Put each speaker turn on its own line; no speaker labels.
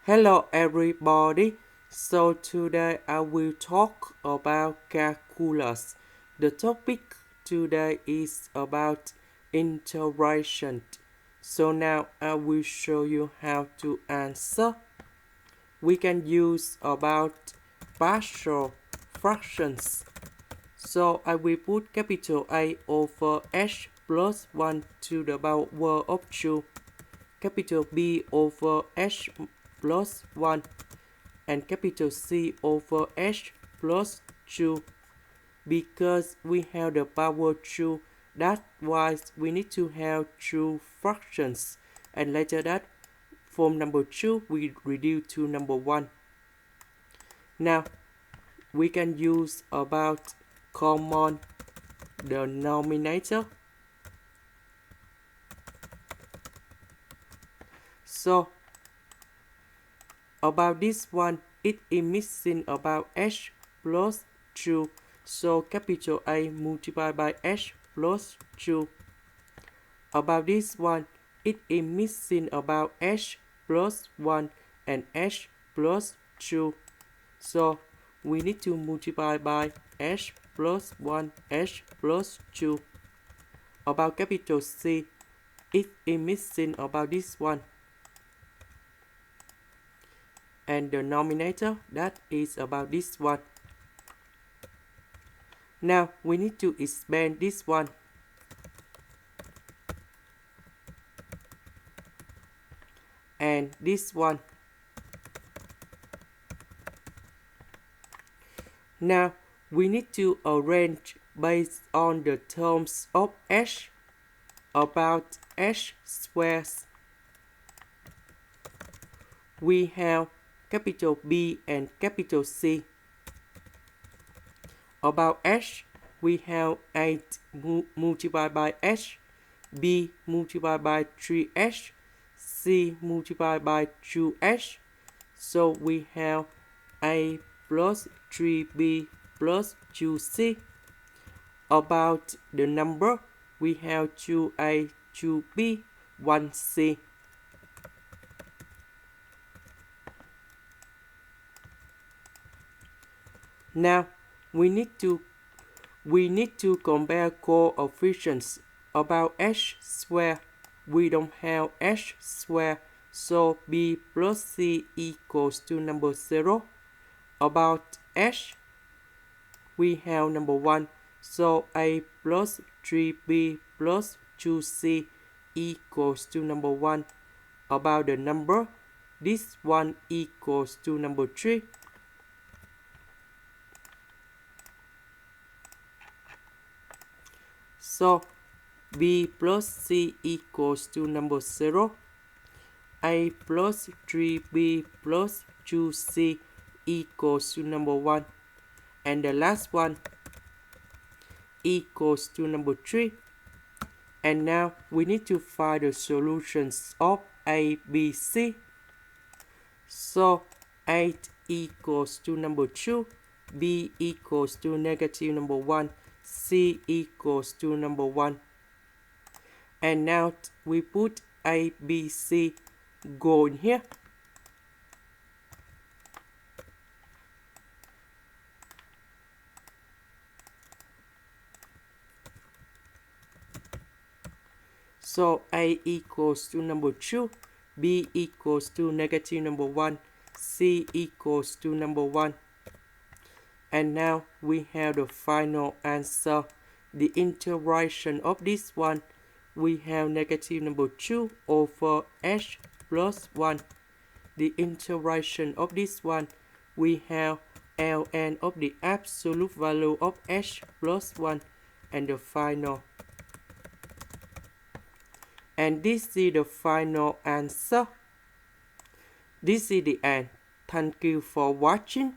Hello everybody. So today I will talk about calculus. The topic today is about integration. So now I will show you how to answer. We can use about partial fractions. So I will put capital A over s plus 1 to the power of 2, capital B over s plus 1, and capital C over s plus 2. Because we have the power 2, that's why we need to have two fractions. And later that, from number 2, we reduce to number 1. Now, we can use about common denominator. So, about this one, it is missing about s plus 2. So capital A multiplied by s plus 2. About this one, it is missing about s plus 1 and s plus 2. So we need to multiply by s plus 1, s plus 2. About capital C, it is missing about this one. And the denominator, that is about this one. Now we need to expand this one. And this one. Now we need to arrange based on the terms of s about s squares. We have capital B and capital C. About s, we have 8 multiplied by s, B multiplied by 3s, C multiplied by 2s. So we have A plus 3b plus 2c. About the number, we have 2a, 2b, 1c. Now we need to compare coefficients. About s square, we don't have s square, so b plus c equals to number 0. About s, we have number 1, so a plus 3b plus 2c equals to number 1. About the number, this one equals to number 3. So b plus c equals to number 0. A plus 3b plus 2c equals to number 1. And the last one equals to number 3. And now we need to find the solutions of A, B, C. So 8 equals to number 2, B equals to negative number 1, C equals to number 1. And now we put A, B, C go in here. So A equals to number 2, B equals to negative number 1, C equals to number 1. And now we have the final answer. The integration of this one, we have negative number 2 over s plus 1. The integration of this one, we have ln of the absolute value of s plus 1 and the final. And this is the final answer. This is the end. Thank you for watching.